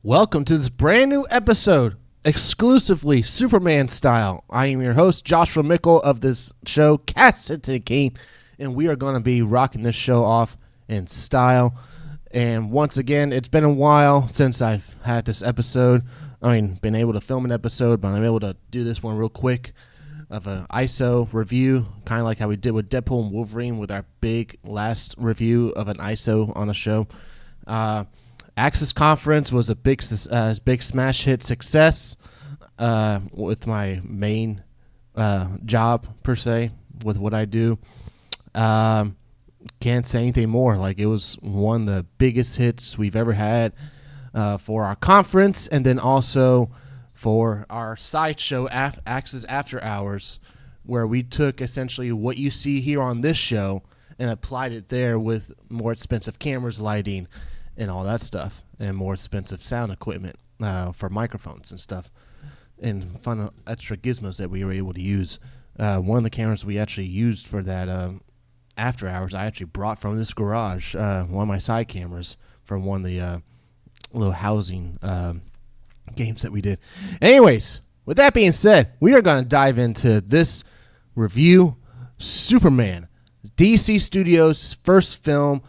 Welcome to this brand new episode, exclusively Superman style. I am your host, Joshua Mickle of this show, Cast It to the King, and we are going to be rocking this show off in style. And once again, it's been a while since I've had this episode. Been able to film an episode, but I'm able to do this one real quick of an ISO review, kind of like how we did with Deadpool and Wolverine with our big last review of an ISO on a show. Axis Conference was a big smash hit success with my main job, per se, with what I do. Can't say anything more. Like, it was one of the biggest hits we've ever had for our conference, and then also for our sideshow, Axis After Hours, where we took essentially what you see here on this show and applied it there with more expensive cameras, lighting, and all that stuff, and more expensive sound equipment for microphones and stuff, and fun extra gizmos that we were able to use. One of the cameras we actually used for that After Hours, I actually brought from this garage, one of my side cameras from one of the little housing games that we did. Anyways, with that being said, we are going to dive into this review, Superman, DC Studios' first film,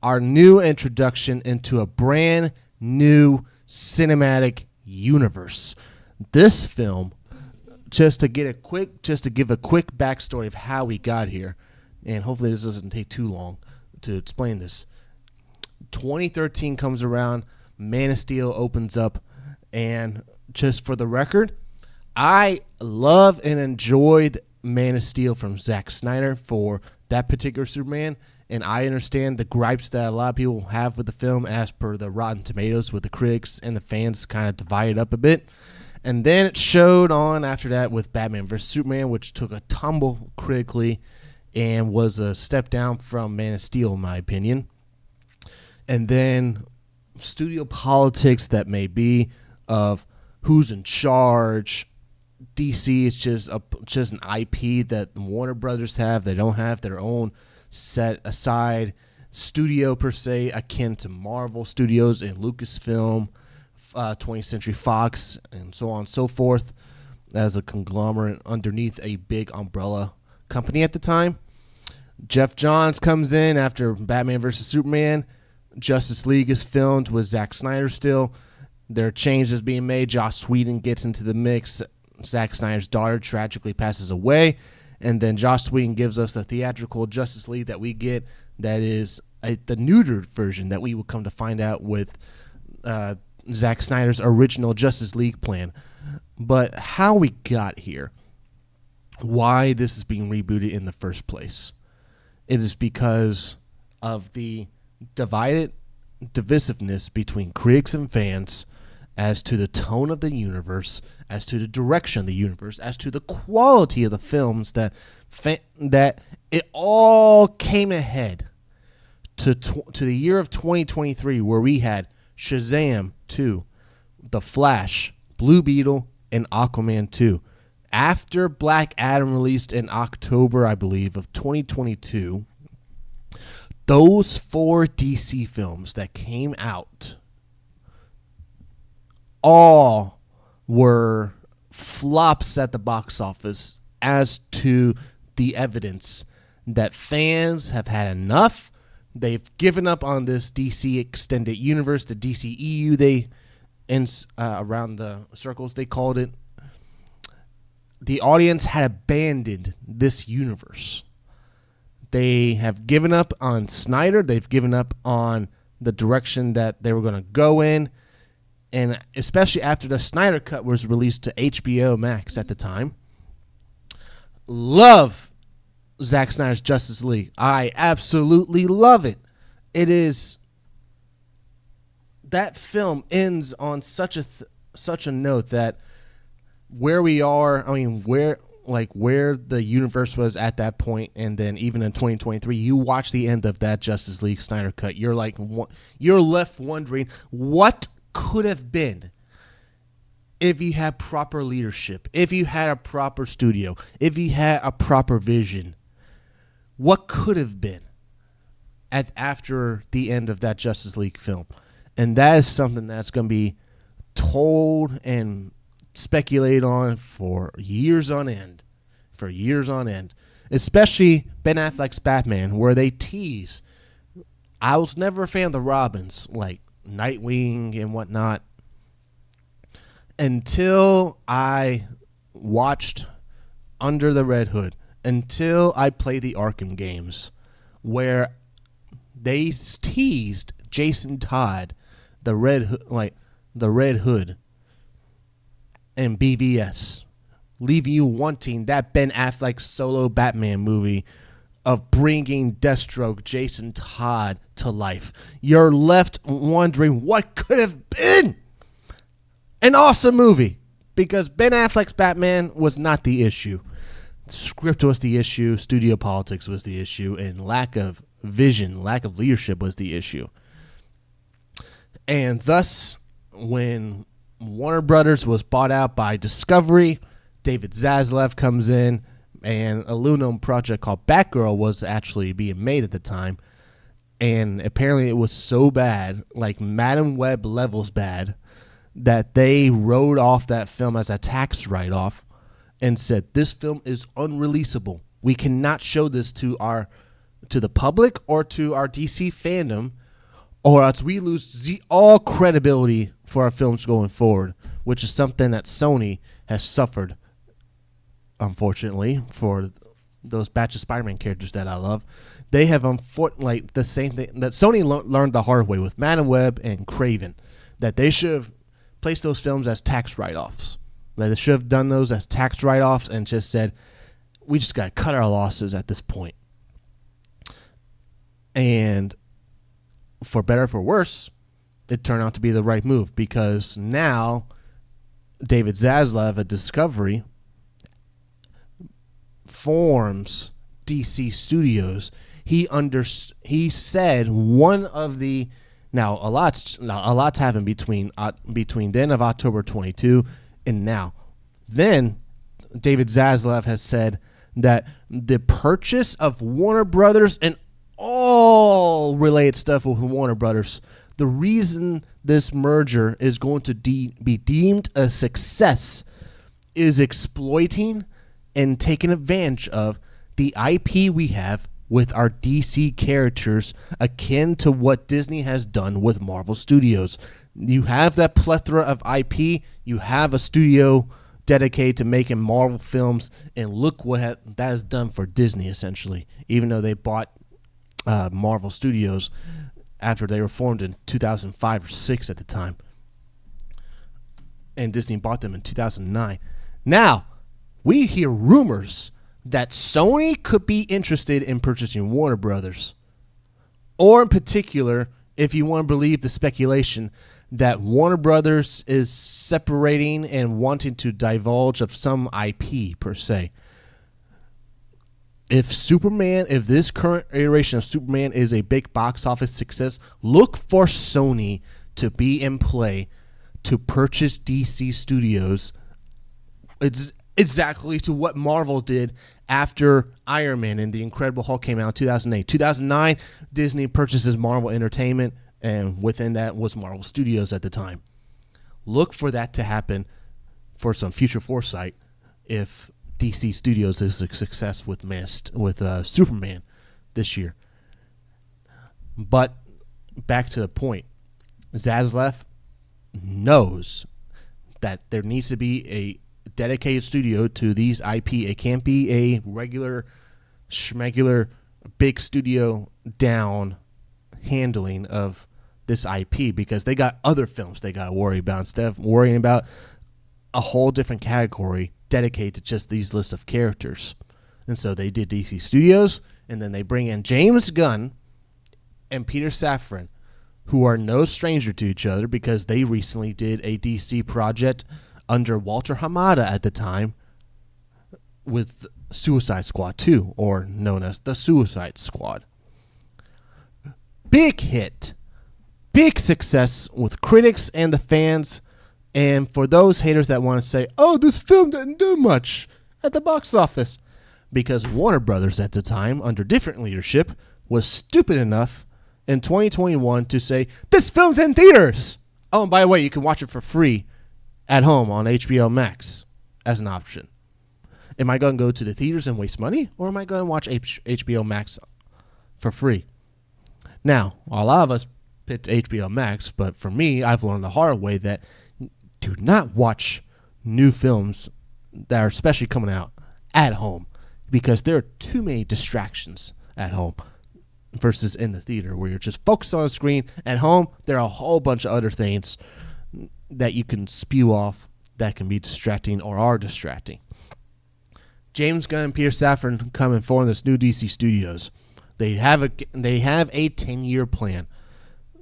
our new introduction into a brand new cinematic universe. This film, just to give a quick backstory of how we got here, and hopefully this doesn't take too long to explain this. 2013 comes around, Man of Steel opens up, and just for the record, I love and enjoyed Man of Steel from Zack Snyder for that particular Superman. And I understand the gripes that a lot of people have with the film as per the Rotten Tomatoes, with the critics and the fans kind of divided up a bit. And then it showed on after that with Batman vs. Superman, which took a tumble critically and was a step down from Man of Steel, in my opinion. And then studio politics that may be of who's in charge. DC is just an IP that Warner Brothers have. They don't have their own set aside studio per se, akin to Marvel Studios and Lucasfilm, 20th Century Fox, and so on and so forth, as a conglomerate underneath a big umbrella company at the time. Jeff Johns comes in after Batman vs. Superman. Justice League is filmed with Zack Snyder still. There are changes being made. Joss Whedon gets into the mix. Zack Snyder's daughter tragically passes away. And then Joss Whedon gives us the theatrical Justice League that we get, that is the neutered version that we will come to find out with Zack Snyder's original Justice League plan. But how we got here, why this is being rebooted in the first place, it is because of the divisiveness between critics and fans as to the tone of the universe, as to the direction of the universe, as to the quality of the films, that it all came ahead to the year of 2023, where we had Shazam 2, The Flash, Blue Beetle, and Aquaman 2. After Black Adam released in October, I believe, of 2022, those four DC films that came out all were flops at the box office, as to the evidence that fans have had enough. They've given up on this DC extended universe, the DCEU, around the circles they called it. The audience had abandoned this universe. They have given up on Snyder. They've given up on the direction that they were going to go in. And especially after the Snyder Cut was released to HBO Max at the time. Love Zack Snyder's Justice League. I absolutely love it. It is... that film ends on such a note that where we are, where the universe was at that point, and then even in 2023, you watch the end of that Justice League Snyder Cut, you're left wondering what could have been if you had proper leadership, if you had a proper studio, if you had a proper vision. What could have been after the end of that Justice League film? And that is something that's going to be told and speculated on for years on end. For years on end. Especially Ben Affleck's Batman, where they tease. I was never a fan of the Robins, like Nightwing and whatnot, until I watched Under the Red Hood, until I played the Arkham games, where they teased Jason Todd, the Red Hood, and BVS, leaving you wanting that Ben Affleck solo Batman movie of bringing Deathstroke, Jason Todd to life. You're left wondering what could have been an awesome movie, because Ben Affleck's Batman was not the issue. The script was the issue, studio politics was the issue, and lack of vision, lack of leadership was the issue. And thus, when Warner Brothers was bought out by Discovery, David Zaslav comes in, and a Luno project called Batgirl was actually being made at the time. And apparently it was so bad, like Madam Web levels bad, that they wrote off that film as a tax write-off and said, this film is unreleasable. We cannot show this to the public or to our DC fandom, or else we lose all credibility for our films going forward, which is something that Sony has suffered, unfortunately, for those batch of Spider-Man characters that I love. They have like the same thing that Sony learned the hard way with Madam Web and Kraven, that they should have placed those films as tax write-offs. That they should have done those as tax write-offs and just said, we just got to cut our losses at this point. And for better or for worse, it turned out to be the right move, because now David Zaslav at Discovery forms DC Studios. He said one of the a lot's happened between then of October 22 and now. Then David Zaslav has said that the purchase of Warner Brothers and all related stuff with Warner Brothers, the reason this merger is going to be deemed a success is exploiting and taking advantage of the IP we have with our DC characters, akin to what Disney has done with Marvel Studios. You have that plethora of IP, you have a studio dedicated to making Marvel films, and look what that has done for Disney, essentially, even though they bought Marvel Studios after they were formed in 2005 or 6 at the time, and Disney bought them in 2009. Now, we hear rumors that Sony could be interested in purchasing Warner Brothers, or in particular, if you want to believe the speculation, that Warner Brothers is separating and wanting to divulge of some IP per se. If this current iteration of Superman is a big box office success, look for Sony to be in play to purchase DC Studios. It's exactly to what Marvel did after Iron Man and The Incredible Hulk came out in 2008. 2009, Disney purchases Marvel Entertainment, and within that was Marvel Studios at the time. Look for that to happen for some future foresight if DC Studios is a success with Superman this year. But back to the point, Zaslav knows that there needs to be a dedicated studio to these IP. It can't be a regular schmegular big studio down handling of this IP, because they got other films they got to worry about instead of worrying about a whole different category dedicated to just these lists of characters. And so they did DC Studios, and then they bring in James Gunn and Peter Safran, who are no stranger to each other because they recently did a DC project under Walter Hamada at the time with Suicide Squad 2, or known as the Suicide Squad. Big hit. Big success with critics and the fans. And for those haters that want to say, oh, this film didn't do much at the box office, because Warner Brothers at the time, under different leadership, was stupid enough in 2021 to say, this film's in theaters. Oh, and by the way, you can watch it for free at home on HBO Max as an option. Am I going to go to the theaters and waste money, or am I going to watch HBO Max for free? Now, a lot of us picked HBO Max, but for me, I've learned the hard way that do not watch new films that are especially coming out at home, because there are too many distractions at home versus in the theater where you're just focused on the screen. At home, there are a whole bunch of other things that you can spew off that can be distracting or are distracting. James Gunn and Peter Safran come and form this new DC Studios. They have a 10-year plan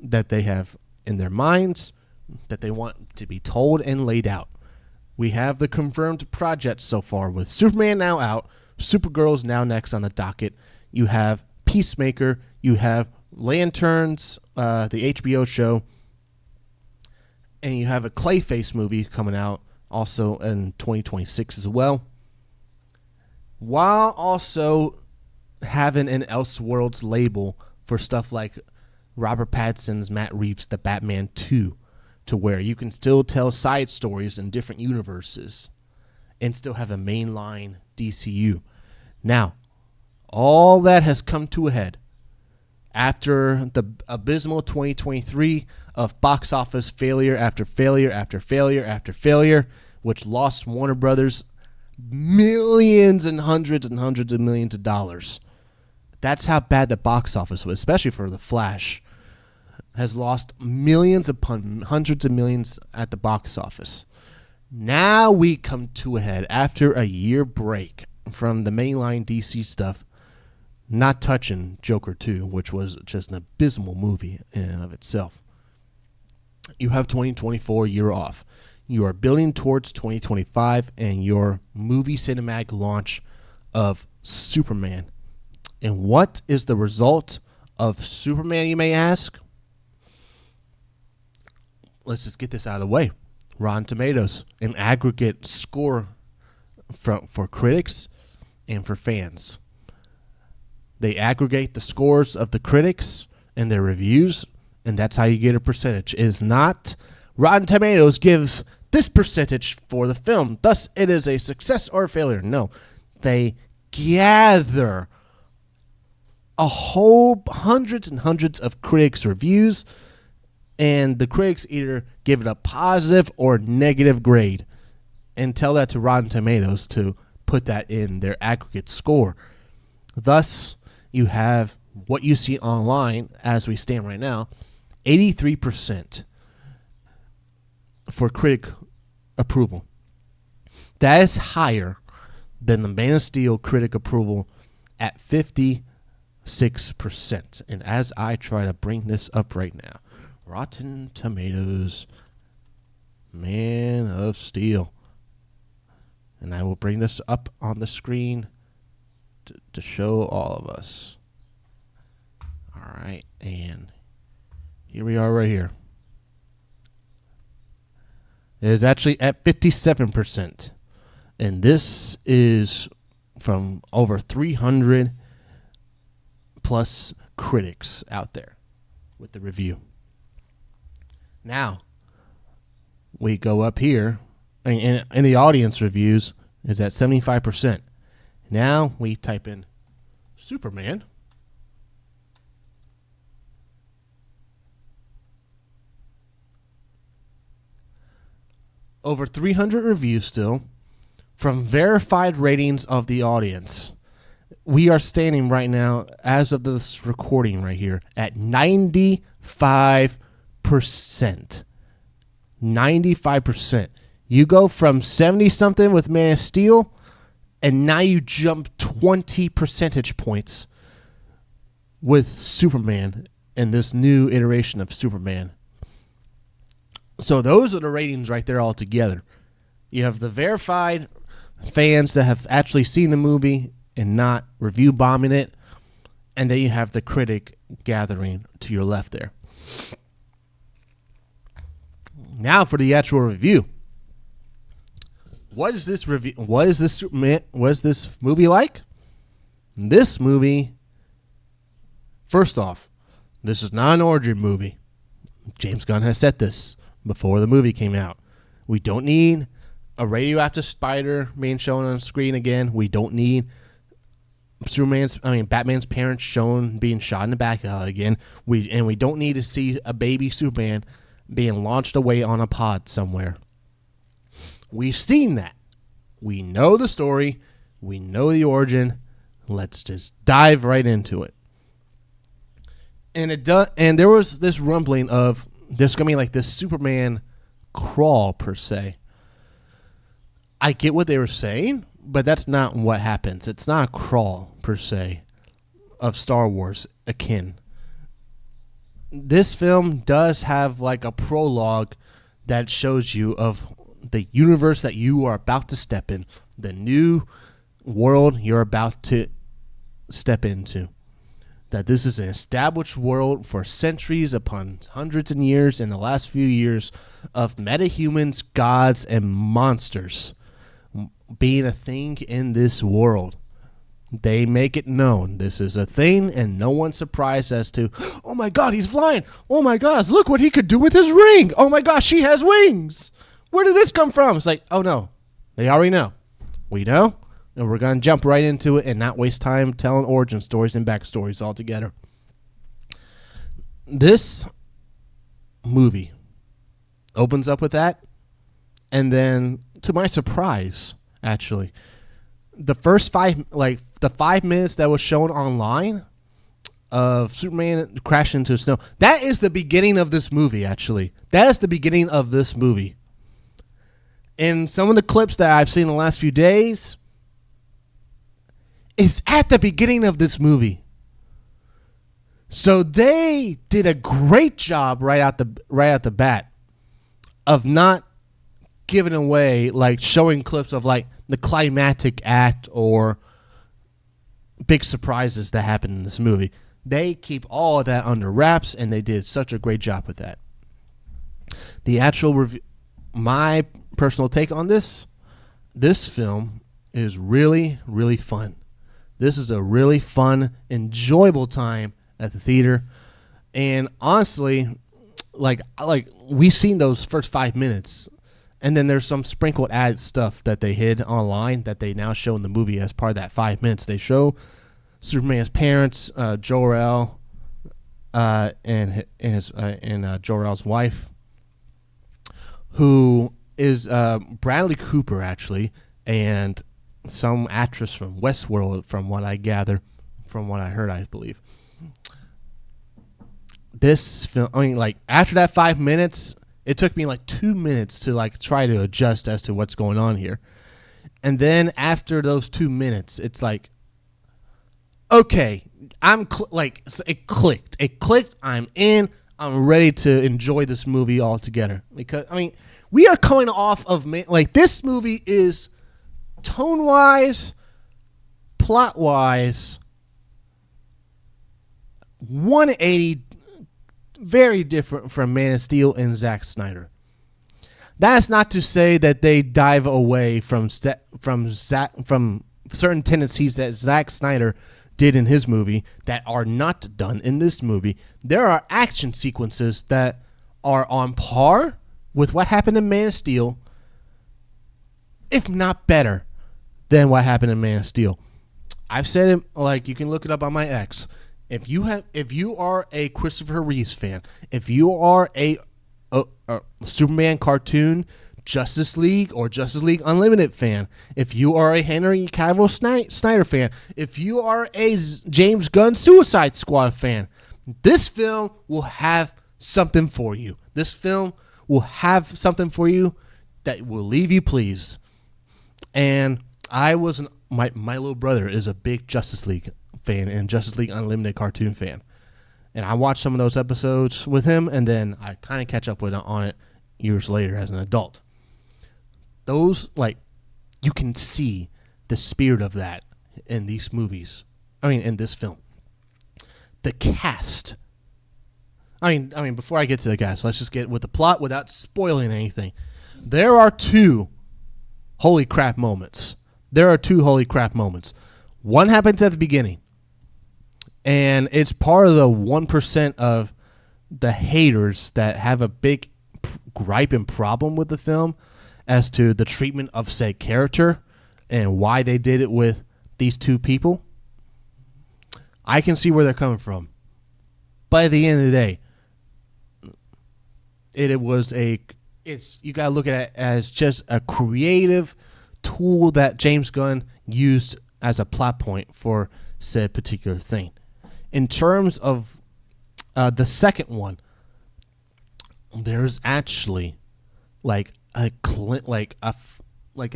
that they have in their minds that they want to be told and laid out. We have the confirmed projects so far with Superman now out, Supergirl's now next on the docket. You have Peacemaker, you have Lanterns, the HBO show, and you have a Clayface movie coming out also in 2026 as well. While also having an Elseworlds label for stuff like Robert Pattinson's Matt Reeves' The Batman 2, to where you can still tell side stories in different universes and still have a mainline DCU. Now, all that has come to a head after the abysmal 2023 of box office failure after failure after failure after failure, which lost Warner Brothers millions and hundreds of millions of dollars. That's how bad the box office was, especially for The Flash. Has lost millions upon hundreds of millions at the box office. Now we come to a head after a year break from the mainline DC stuff, not touching Joker 2, which was just an abysmal movie in and of itself. You have 2024 year off. You are building towards 2025 and your movie cinematic launch of Superman. And what is the result of Superman, you may ask? Let's just get this out of the way. Rotten Tomatoes, an aggregate score for critics and for fans. They aggregate the scores of the critics and their reviews, and that's how you get a percentage. It is not Rotten Tomatoes gives this percentage for the film, thus it is a success or a failure. No, they gather a whole hundreds and hundreds of critics' reviews, and the critics either give it a positive or negative grade and tell that to Rotten Tomatoes to put that in their aggregate score. Thus, you have what you see online as we stand right now, 83% for critic approval. That is higher than the Man of Steel critic approval at 56%. And as I try to bring this up right now, Rotten Tomatoes, Man of Steel. And I will bring this up on the screen to show all of us. All right, and here we are right here. It is actually at 57%. And this is from over 300 plus critics out there with the review. Now, we go up here, and the audience reviews is at 75%. Now, we type in Superman. Over 300 reviews still from verified ratings of the audience. We are standing right now, as of this recording right here, at 95%. 95%. You go from 70-something with Man of Steel, and now you jump 20 percentage points with Superman and this new iteration of Superman. So those are the ratings right there all together. You have the verified fans that have actually seen the movie and not review bombing it, and then you have the critic gathering to your left there. Now for the actual review. What is this review? What is this Superman? What is this movie like? This movie, first off, this is not an origin movie. James Gunn has said this before the movie came out. We don't need a radioactive spider being shown on screen again. We don't need Batman's parents shown being shot in the back again. We don't need to see a baby Superman being launched away on a pod somewhere. We've seen that. We know the story. We know the origin. Let's just dive right into it. And there was this rumbling of there's gonna be like this Superman crawl per se. I get what they were saying, but that's not what happens. It's not a crawl per se of Star Wars akin. This film does have like a prologue that shows you of the universe that you are about to step in, the new world you're about to step into. That this is an established world for centuries upon hundreds of years in the last few years of metahumans, gods, and monsters being a thing in this world. They make it known this is a thing, and no one's surprised as to, oh my God, he's flying. Oh my gosh, look what he could do with his ring. Oh my gosh, she has wings. Where did this come from? It's like, oh no, they already know. We know, and we're going to jump right into it and not waste time telling origin stories and backstories altogether. This movie opens up with that, and then, to my surprise, actually, the first 5 minutes that was shown online of Superman crashing into the snow, that is the beginning of this movie, actually. That is the beginning of this movie. And some of the clips that I've seen in the last few days is at the beginning of this movie. So they did a great job right at the bat of not giving away, like showing clips of like the climactic act or big surprises that happen in this movie. They keep all of that under wraps, and they did such a great job with that. The actual review, my personal take on this film is really, really fun. This is a really fun, enjoyable time at the theater. And honestly, like we've seen those first 5 minutes, and then there's some sprinkled added stuff that they hid online that they now show in the movie as part of that 5 minutes. They show Superman's parents, Jor-El, and Jor-El's wife, who is Bradley Cooper, actually, and some actress from Westworld, from what I gather, from what I heard, I believe. This film, after that 5 minutes, it took me 2 minutes to try to adjust as to what's going on here. And then after those 2 minutes, it's like, okay, it clicked. It clicked. I'm in. I'm ready to enjoy this movie altogether. Because, we are coming off of, this movie is tone-wise, plot-wise, 180, very different from Man of Steel and Zack Snyder. That's not to say that they dive away from certain tendencies that Zack Snyder did in his movie that are not done in this movie. There are action sequences that are on par with what happened in Man of Steel, if not better than what happened in Man of Steel. I've said it, you can look it up on my X. If you are a Christopher Reeves fan, if you are a Superman cartoon, Justice League, or Justice League Unlimited fan, if you are a Henry Cavill Snyder fan, if you are a James Gunn Suicide Squad fan, this film will have something for you. This film will have something for you that will leave you pleased. And my little brother is a big Justice League fan and Justice League Unlimited cartoon fan. And I watched some of those episodes with him, and then I kind of catch up on it years later as an adult. Those, you can see the spirit of that in these movies. In this film. The cast. Before I get to the cast, let's just get with the plot without spoiling anything. There are two holy crap moments. One happens at the beginning, and it's part of the 1% of the haters that have a big gripe and problem with the film as to the treatment of said character and why they did it with these two people, I can see where they're coming from. But at the end of the day, you gotta look at it as just a creative tool that James Gunn used as a plot point for said particular thing. In terms of the second one, there's actually like a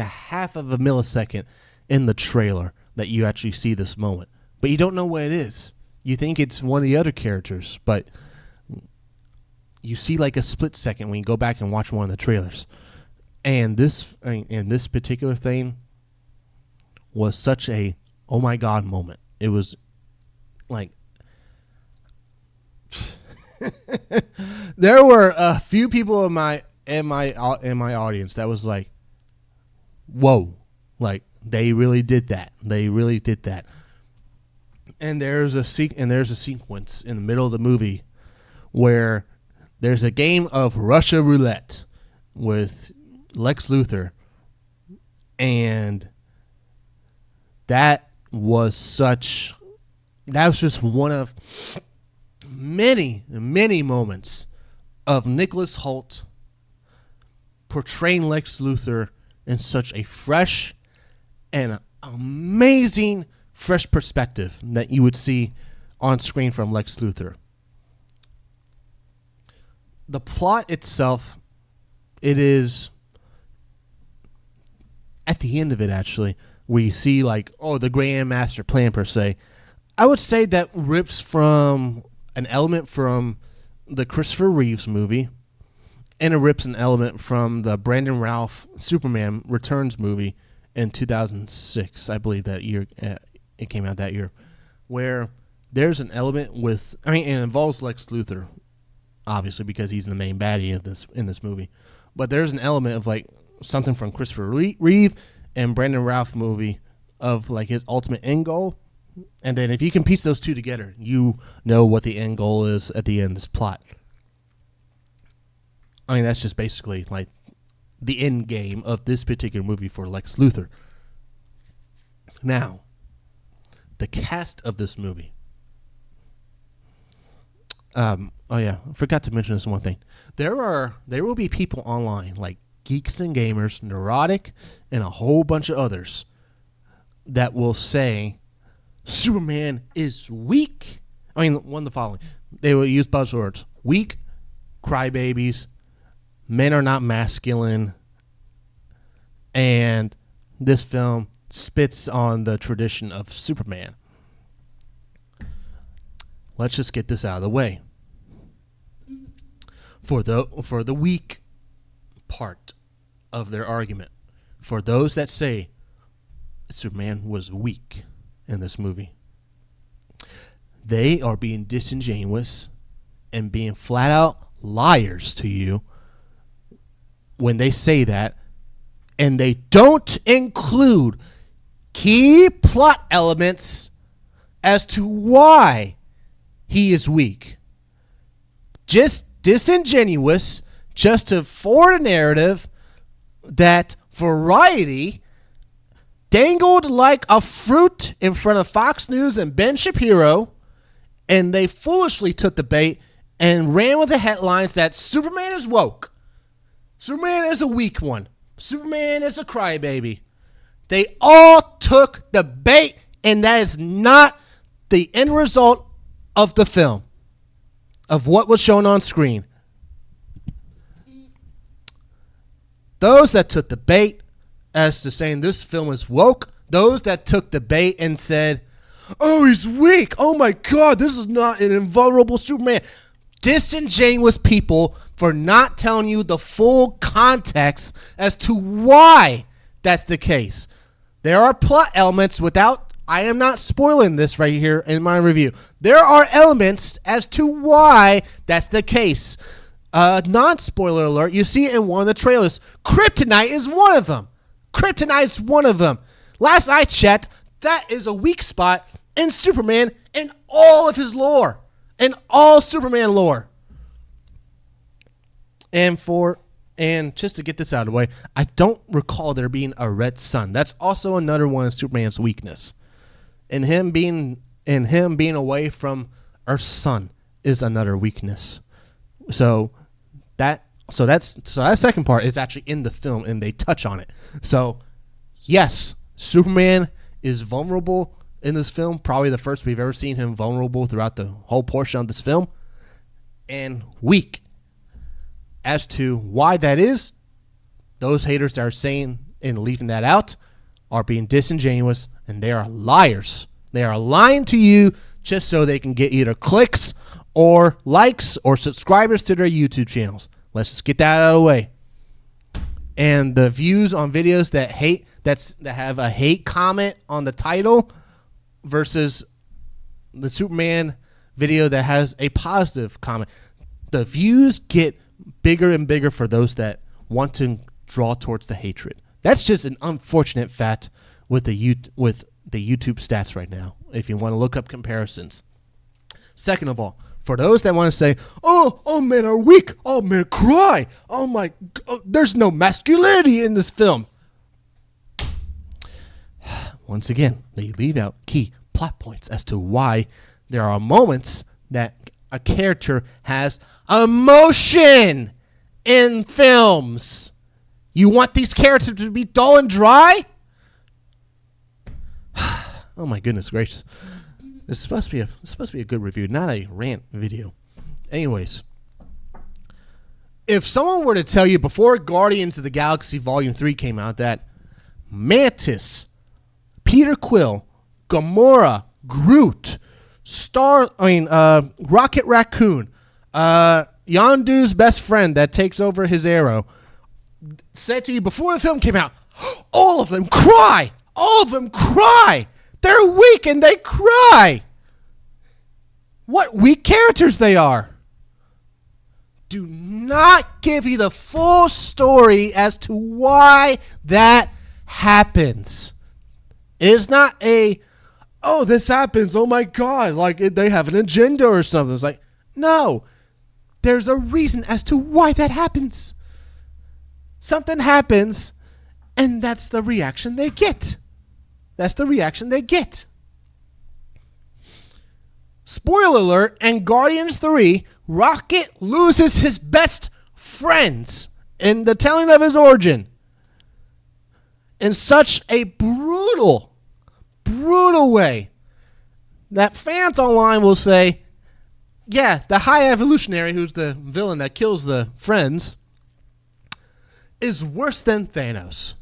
half of a millisecond in the trailer that you actually see this moment, but you don't know what it is. You think it's one of the other characters, but you see like a split second when you go back and watch one of the trailers. And this particular thing was such a oh my god moment. It was like there were a few people in my audience that was like, whoa, like they really did that. They really did that. And there's a sequence in the middle of the movie where there's a game of Russia roulette with Lex Luthor, and that was just one of many moments of Nicholas Hoult portraying Lex Luthor in such a fresh and amazing fresh perspective that you would see on screen from Lex Luthor. The plot itself, it is at the end of it actually, where you see like, oh, the grand master plan per se. I would say that rips from an element from the Christopher Reeves movie, and it rips an element from the Brandon Routh Superman Returns movie in 2006, I believe that year. It came out that year, where there's an element with, it involves Lex Luthor, obviously because he's the main baddie of in this movie, but there's an element of like something from Christopher Reeve and Brandon Routh movie of like his ultimate end goal, and then if you can piece those two together, you know what the end goal is at the end of this plot. That's just basically like the end game of this particular movie for Lex Luthor. Now, the cast of this movie. I forgot to mention this one thing. There will be people online like Geeks and Gamers, Neurotic, and a whole bunch of others that will say Superman is weak. One of the following. They will use buzzwords: weak, crybabies, men are not masculine, and this film spits on the tradition of Superman. Let's just get this out of the way. For the weak part of their argument, for those that say Superman was weak in this movie, they are being disingenuous and being flat out liars to you when they say that, and they don't include key plot elements as to why he is weak. Just disingenuous, just to forward a narrative that Variety dangled like a fruit in front of Fox News and Ben Shapiro, and they foolishly took the bait and ran with the headlines that Superman is woke. Superman is a weak one. Superman is a crybaby. They all took the bait, and that is not the end result of the film, of what was shown on screen. Those that took the bait as to saying this film is woke, those that took the bait and said, oh, he's weak, oh my god, this is not an invulnerable Superman. Disingenuous people for not telling you the full context as to why that's the case. There are plot elements I am not spoiling this right here in my review. There are elements as to why that's the case. Non-spoiler alert, you see it in one of the trailers. Kryptonite is one of them. Kryptonite's one of them. Last I checked, that is a weak spot in Superman in all of his lore. In all Superman lore. And just to get this out of the way, I don't recall there being a red sun. That's also another one of Superman's weakness. And him being away from Earth's sun is another weakness. So that second part is actually in the film, and they touch on it. So yes, Superman is vulnerable in this film. Probably the first we've ever seen him vulnerable throughout the whole portion of this film, and weak. As to why that is, those haters that are saying and leaving that out are being disingenuous, and they are liars. They are lying to you just so they can get either clicks or likes or subscribers to their YouTube channels. Let's just get that out of the way. And the views on videos that have a hate comment on the title versus the Superman video that has a positive comment, the views get bigger and bigger for those that want to draw towards the hatred. That's just an unfortunate fact with the YouTube stats right now, if you want to look up comparisons. Second of all, for those that want to say, oh men are weak, oh men cry, oh my, there's no masculinity in this film. Once again, they leave out key plot points as to why there are moments that a character has emotion in films. You want these characters to be dull and dry? Oh my goodness gracious. This is supposed to be a good review, not a rant video. Anyways, if someone were to tell you before Guardians of the Galaxy Volume 3 came out that Mantis, Peter Quill, Gamora, Groot, Rocket Raccoon, Yondu's best friend that takes over his arrow, said to you before the film came out, all of them cry! All of them cry! They're weak and they cry! What weak characters they are! Do not give you the full story as to why that happens. It is not this happens, oh my God, like they have an agenda or something. It's like, no, there's a reason as to why that happens. Something happens, and that's the reaction they get. That's the reaction they get. Spoiler alert, in Guardians 3, Rocket loses his best friends in the telling of his origin in such a brutal way that fans online will say, yeah, the High Evolutionary, who's the villain that kills the friends, is worse than Thanos.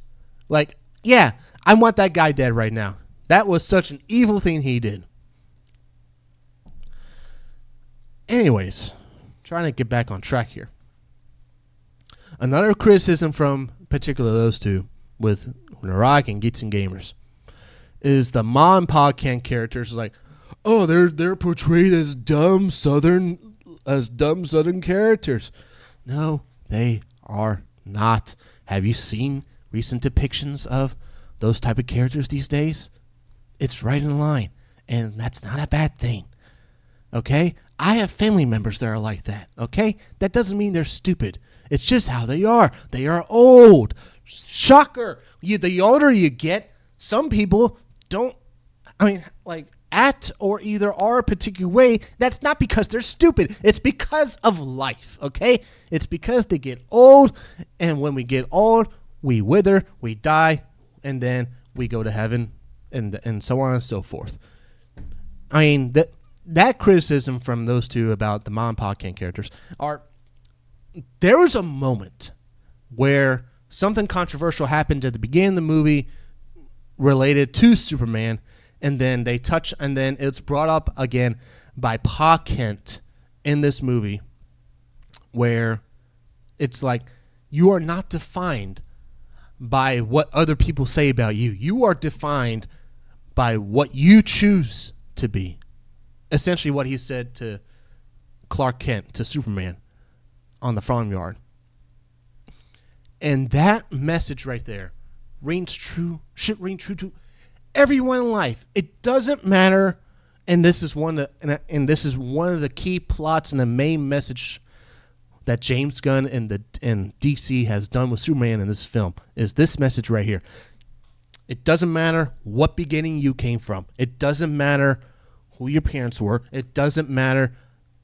Like, yeah, I want that guy dead right now. That was such an evil thing he did. Anyways, trying to get back on track here. Another criticism from particularly those two with Narag and Geeks and Gamers is the Ma and Pa Kent characters. Like, oh, they're portrayed as dumb Southern characters. No, they are not. Have you seen recent depictions of those type of characters these days? It's right in line, and that's not a bad thing. Okay? I have family members that are like that. Okay? That doesn't mean they're stupid. It's just how they are. They are old. Shocker. The older you get, some people don't, act or either are a particular way. That's not because they're stupid. It's because of life, okay? It's because they get old, and when we get old, we wither, we die, and then we go to heaven, and so on and so forth. I mean, that criticism from those two about the Ma and Pa Kent characters there was a moment where something controversial happened at the beginning of the movie related to Superman, and then it's brought up again by Pa Kent in this movie, where it's like, you are not defined by what other people say about you. You are defined by what you choose to be. Essentially what he said to Clark Kent, to Superman, on the farmyard. And that message right there should ring true to everyone in life. It doesn't matter, and this is one of the key plots and the main message that James Gunn and DC has done with Superman in this film is this message right here. It doesn't matter what beginning you came from. It doesn't matter who your parents were. It doesn't matter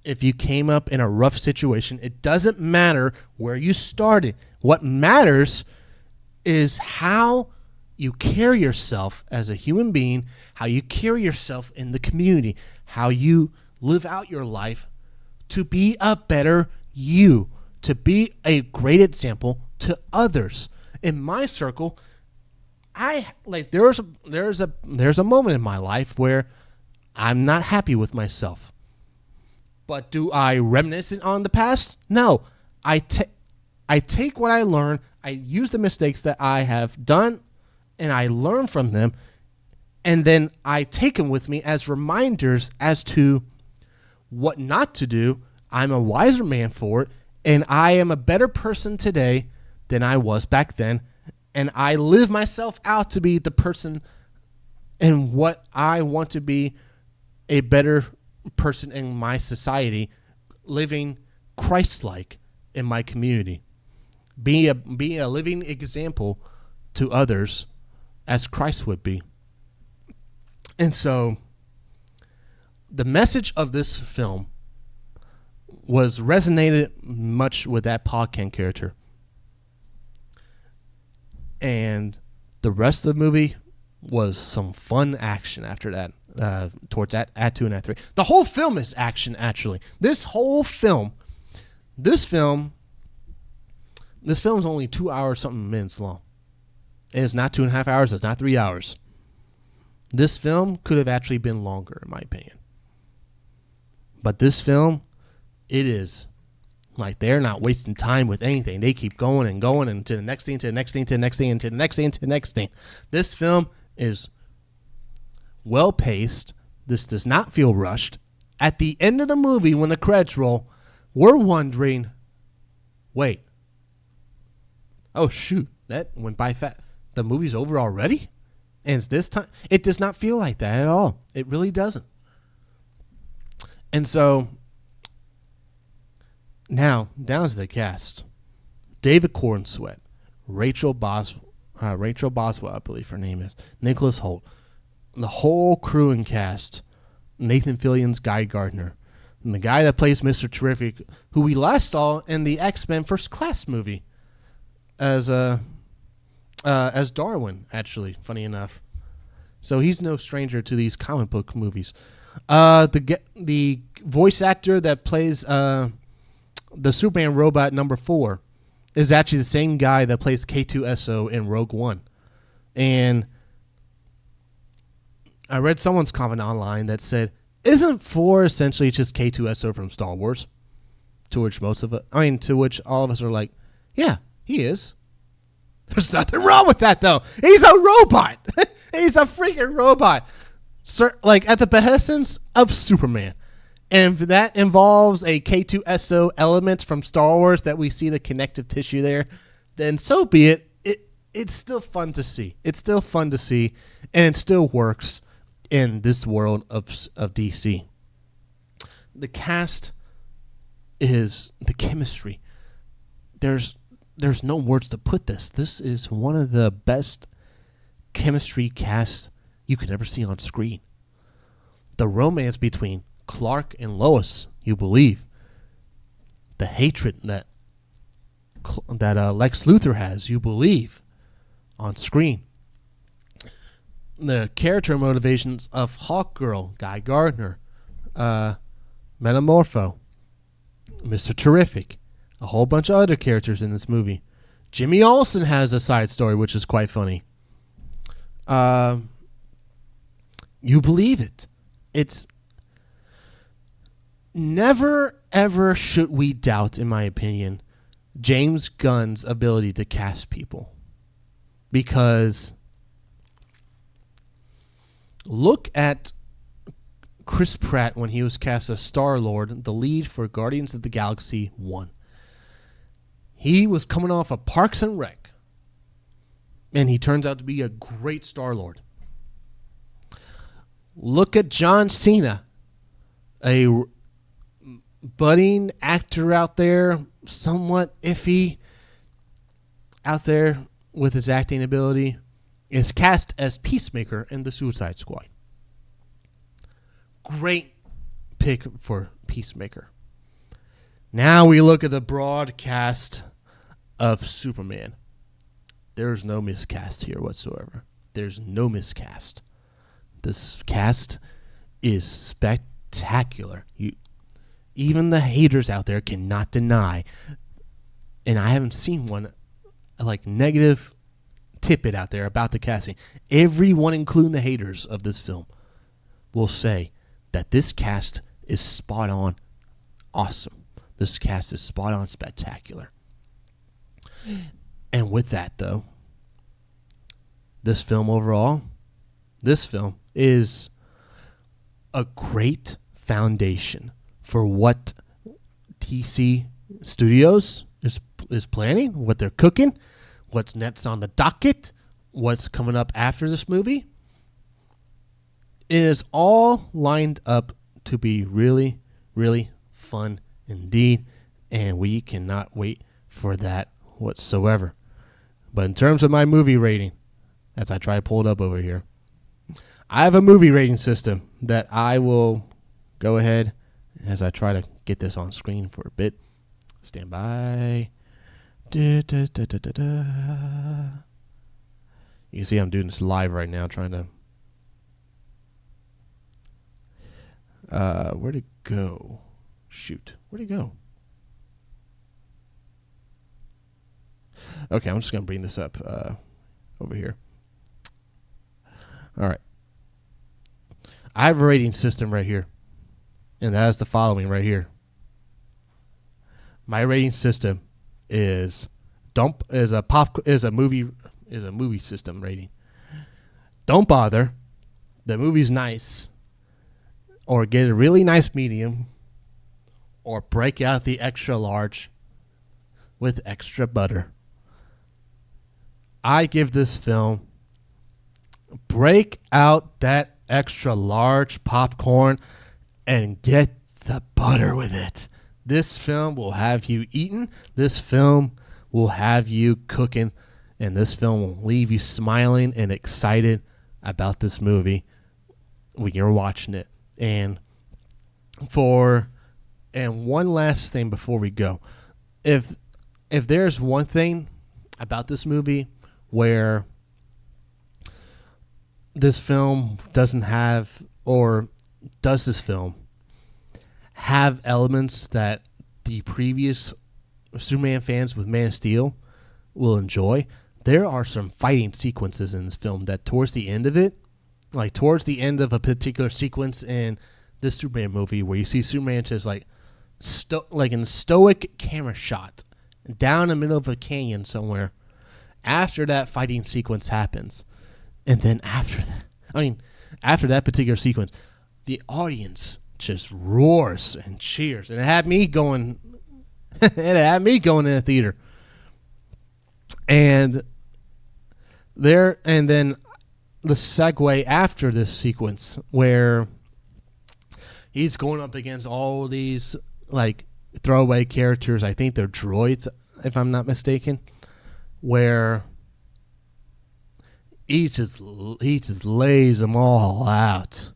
if you came up in a rough situation. It doesn't matter where you started. What matters is how you carry yourself as a human being, how you carry yourself in the community, how you live out your life to be a better you, to be a great example to others. In my circle, there's a moment in my life where I'm not happy with myself. But do I reminisce on the past? No. I take what I learn, I use the mistakes that I have done, and I learn from them, and then I take them with me as reminders as to what not to do. I'm a wiser man for it, and I am a better person today than I was back then, and I live myself out to be the person and what I want to be, a better person in my society, living Christ-like in my community. Be a living example to others as Christ would be. And so the message of this film was resonated much with that Pa Kent character. And the rest of the movie was some fun action after that, towards Act 2 and Act 3. The whole film is action, actually. This film is only 2 hours something minutes long. It's not 2.5 hours. It's not 3 hours. This film could have actually been longer, in my opinion. But this film, it is like they're not wasting time with anything. They keep going and going and to the next thing, to the next thing, to the next thing, and to the next thing, to the next thing. This film is well paced. This does not feel rushed. At the end of the movie, when the credits roll, we're wondering, wait, oh shoot, that went by fast. The movie's over already? And it's this time? It does not feel like that at all. It really doesn't. And so, now, down to the cast. David Cornsweet, Rachel Boswell, I believe her name is, Nicholas Hoult, the whole crew and cast, Nathan Fillion's Guy Gardner, and the guy that plays Mr. Terrific, who we last saw in the X-Men First Class movie as Darwin, actually, funny enough. So he's no stranger to these comic book movies. The voice actor that plays the Superman robot number 4 is actually the same guy that plays K2SO in Rogue One. And I read someone's comment online that said, isn't 4 essentially just K2SO from Star Wars? To which all of us are like, yeah, he is. There's nothing wrong with that, though. He's a robot. He's a freaking robot. Like at the behest of Superman. And if that involves a K2SO element from Star Wars that we see the connective tissue there, then so be it. It's still fun to see. It's still fun to see, and it still works in this world of DC. The cast is the chemistry. There's no words to put this. This is one of the best chemistry casts you could ever see on screen. The romance between Clark and Lois, you believe. The hatred that Lex Luthor has, you believe, on screen. The character motivations of Hawkgirl, Guy Gardner, Metamorpho, Mr. Terrific, a whole bunch of other characters in this movie. Jimmy Olsen has a side story, which is quite funny. You believe it. It's never, ever should we doubt, in my opinion, James Gunn's ability to cast people. Because look at Chris Pratt when he was cast as Star-Lord, the lead for Guardians of the Galaxy 1. He was coming off of Parks and Rec, and he turns out to be a great Star-Lord. Look at John Cena, a budding actor out there somewhat iffy out there with his acting ability, is cast as Peacemaker in the Suicide Squad. Great pick for Peacemaker. Now we look at the broad cast of Superman. There's no miscast here whatsoever. There's no miscast. This cast is spectacular. Even the haters out there cannot deny, and I haven't seen one like negative tidbit out there about the casting. Everyone, including the haters of this film, will say that this cast is spot on awesome. This cast is spot on spectacular. And with that, though, this film is a great foundation for what DC Studios is planning, what they're cooking, what's next on the docket, what's coming up after this movie. It is all lined up to be really, really fun indeed, and we cannot wait for that whatsoever. But in terms of my movie rating, as I try to pull it up over here, I have a movie rating system that I will go ahead as I try to get this on screen for a bit. Stand by. You can see I'm doing this live right now, trying to. Where'd it go? Shoot. Where'd it go? Okay, I'm just going to bring this up over here. All right. I have a rating system right here, and that is the following right here. My rating system is a movie system rating. Don't bother. The movie's nice, or get a really nice medium, or break out the extra large with extra butter. I give this film, break out that extra large popcorn and get the butter with it. This film will have you eating. This film will have you cooking. And this film will leave you smiling and excited about this movie when you're watching it. And one last thing before we go. If there's one thing about this movie where this film doesn't have, or does this film have elements that the previous Superman fans with Man of Steel will enjoy, there are some fighting sequences in this film that towards the end of it, like towards the end of a particular sequence in this Superman movie where you see Superman just like in a stoic camera shot down in the middle of a canyon somewhere, after that fighting sequence happens, and then after that particular sequence, the audience just roars and cheers, and it had me going in the theater. And then the segue after this sequence where he's going up against all these like throwaway characters, I think they're droids if I'm not mistaken, where he just lays them all out.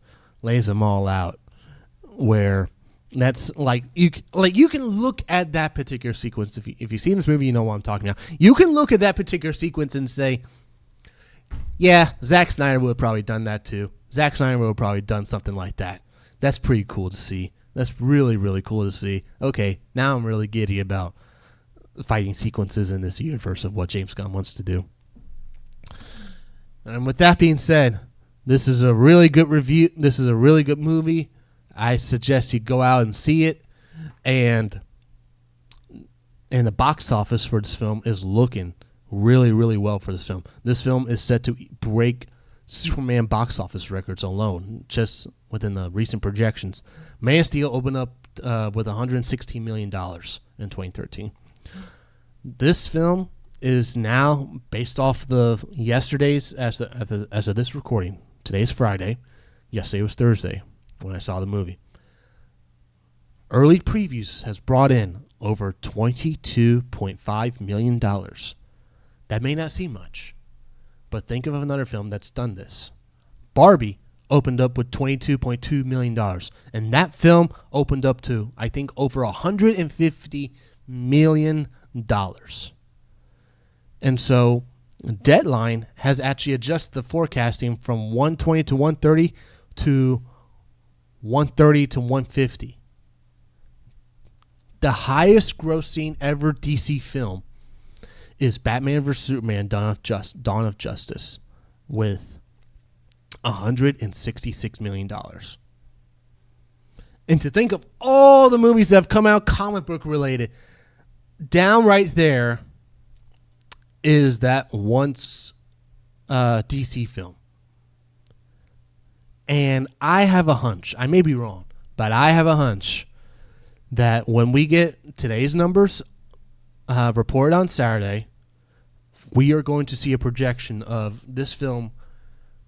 Where that's like you can look at that particular sequence. If you've seen this movie, you know what I'm talking about. You can look at that particular sequence and say, yeah, Zack Snyder would have probably done that too. Zack Snyder would have probably done something like that. That's pretty cool to see. That's really, really cool to see. Okay, now I'm really giddy about fighting sequences in this universe of what James Gunn wants to do. And with that being said, this is a really good review. This is a really good movie. I suggest you go out and see it. And the box office for this film is looking really, really well for this film. This film is set to break Superman box office records alone, just within the recent projections. Man of Steel opened up with $116 million in 2013. This film is now based off the yesterday's, as of this recording. Today's Friday. Yesterday was Thursday when I saw the movie. Early previews has brought in over $22.5 million. That may not seem much, but think of another film that's done this. Barbie opened up with $22.2 million, and that film opened up to, I think, over $150 million. And so Deadline has actually adjusted the forecasting from 120 to 130 to 130 to 150. The highest grossing ever DC film is Batman vs. Superman Dawn of Justice with $166 million. And to think of all the movies that have come out comic book related, down right there is that once DC film. And I have a hunch, I may be wrong, but I have a hunch that when we get today's numbers reported on Saturday, we are going to see a projection of this film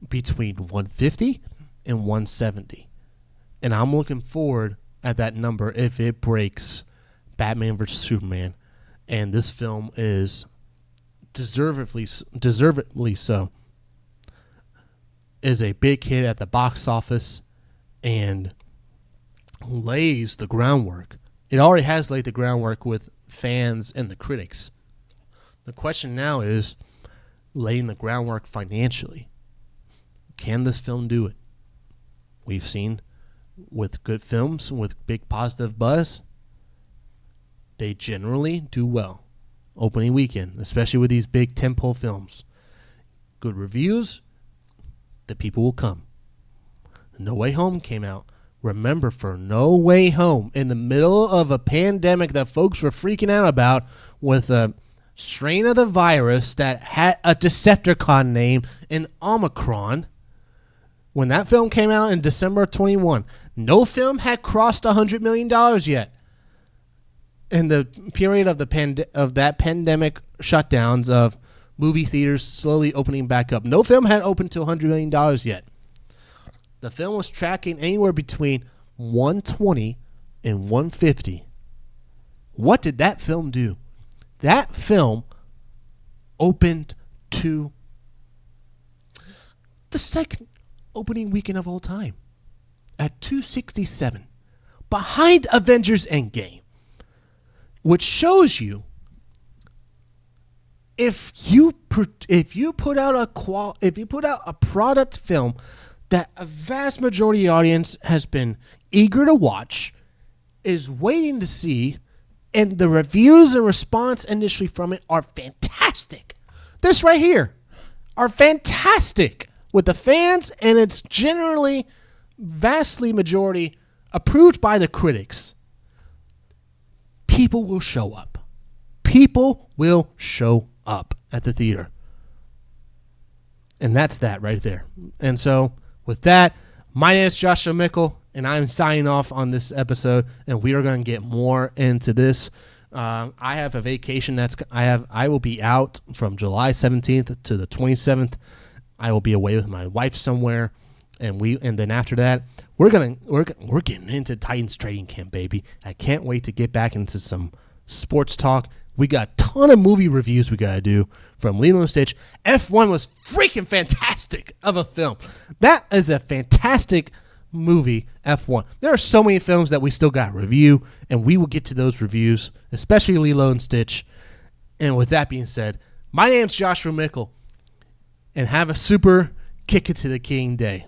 between 150 and 170. And I'm looking forward at that number if it breaks Batman vs. Superman. And this film is deservedly so. Is a big hit at the box office and lays the groundwork. It already has laid the groundwork with fans and the critics. The question now is laying the groundwork financially. Can this film do it? We've seen with good films, with big positive buzz, they generally do well opening weekend, especially with these big tentpole films. Good reviews, the people will come. No Way Home came out. Remember, for No Way Home, in the middle of a pandemic that folks were freaking out about with a strain of the virus that had a Decepticon name in Omicron, when that film came out in December of 21, no film had crossed $100 million yet. In the period of that pandemic shutdowns of movie theaters slowly opening back up, no film had opened to $100 million yet. The film was tracking anywhere between 120 and 150. What did that film do? That film opened to the second opening weekend of all time at 267, behind Avengers Endgame, which shows you if you put out a product film that a vast majority of the audience has been eager to watch, is waiting to see, and the reviews and response initially from it are fantastic. This right here are fantastic with the fans, and it's generally vastly majority approved by the critics. People will show up. People will show up at the theater. And that's that right there. And so with that, my name is Joshua Mickle, and I'm signing off on this episode, and we are going to get more into this. I have a vacation I will be out from July 17th to the 27th. I will be away with my wife somewhere, and then after that, we're getting into Titans training camp, baby. I can't wait to get back into some sports talk. We got a ton of movie reviews we got to do from Lilo and Stitch. F1 was freaking fantastic of a film. That is a fantastic movie, F1. There are so many films that we still got to review, and we will get to those reviews, especially Lilo and Stitch. And with that being said, my name's Joshua Mickle, and have a super kick it to the king day.